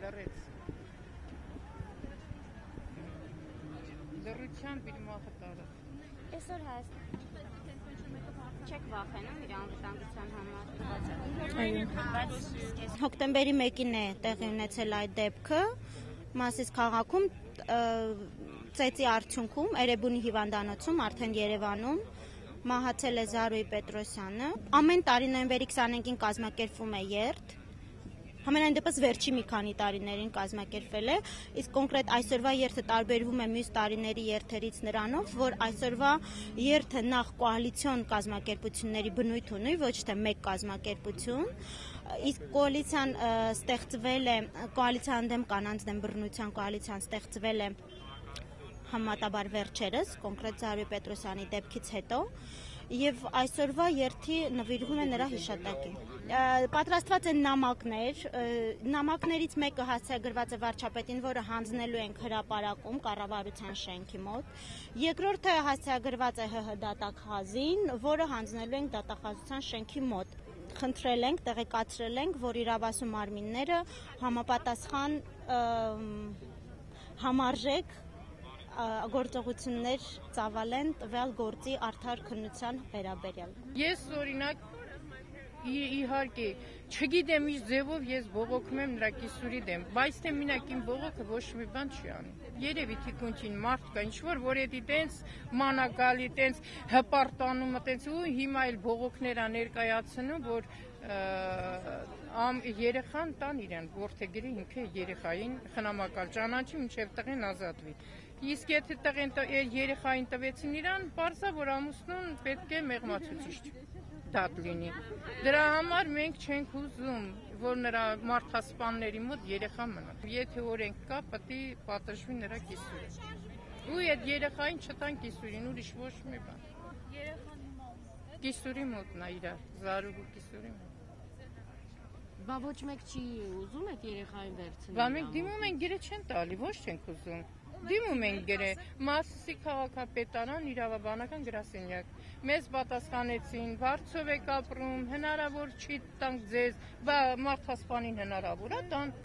լռեց։ Լռությամբ իր մահը տարավ։ Այսօր չեք վախենում իր անվտանգության համար։ Հոկտեմբերի 1-ին է տեղի ունեցել այդ դեպքը Մասիս քաղաքում ծեծի արդյունքում Էրեբունի հիվանդանոցում արդեն Երևանում մահացել է Զարուհի Պետրոսյանը։ Ամեն տարի նոյեմբերի 25-ին կազմակերպվում է երթ։ Համենայն դեպս վերջի մի քանի տարիներին կազմակերպվել է, իսկ կոնկրետ այսօրվա երթը տարբերվում է մյուս տարիների երթերից նրանով, որ այսօրվա երթը նախ կոալիցիոն կազմակերպությունների բնույթ ունի, ոչ թե մեկ կազմակերպություն, իսկ կոալիցիան ստեղծվել է, կոալիցիան դեմ կանանց դեմ բռնության կոալիցիան ստեղծվել է համատաբար վերջերս, կոնկրետ Զարուհի Պետրոսյանի դեպքից հետո, եւ այսօրվա երթի նվիրվում է նրա հիշատակին։ Պատրաստված են նամակներից մեկը հասցեագրված է վարչապետին, որը հանձնելու ենք հրապարակում կառավարության շենքի մոտ։ Երկրորդը հասցեագրված է ՀՀ դատախազին, որը հանձնելու ենք դատախազության շենքի մոտ։ Խնդրել ենք, տեղեկացրել ենք, որ իրավասու մարմինները համապատասխան համարժեք գործողություններ ծավալեն տվյալ գործի արդար քննության վերաբերյալ։ Ես օրինակ իհարկե չգիտեմ ինչ ձևով ես բողոքում եմ նրա կիսուրի դեմ, բայց թե մենակ իմ բողոքը ոչ մի բան չի անում։ Երևի թիկունքին մարդ կա, ինչ որ էդի տենց մանակալի, տենց հպարտանում, տենց ու հիմա էլ բողոքներ ա ներկայացնում, որ երեխան տան իրեն, որդեգրի ինքը երեխային խնամակալ ճանաչի, մինչև տղեն ազատվի։ Իսկ եթե տղեն երեխային տվեցին իրան, պարզա, որ ամուսնուն պետք է մեղմացուցիչ դատ լինի։ Դրա համար մենք չենք ուզում, որ նրա մարդասպանների մոտ երեխա մնա։ Եթե օրենք կա, պետք է պատժվի նրա կիսուրը։ Ու այդ երեխային չտան կիսուրին, ուրիշ ոչ մի բան։ Կիսուրի մոտնա իրար, Զարուհու կիսուրի մոտ։ Բա ոչ մեկ չի ուզում այդ երեխային վերցնել։ Բա մենք դիմում ենք գիրը չեն տալի, ոչ չենք ուզում։ Դիմում ենք գրե, Մասիսի քաղաքապետարան իրավաբանական գրասենյակ։ Մեզ պատասխանեցին, վարձով եք ապրում, հնարավոր չի տանք ձեզ, բա մարդասպանին հնարավոր է տան։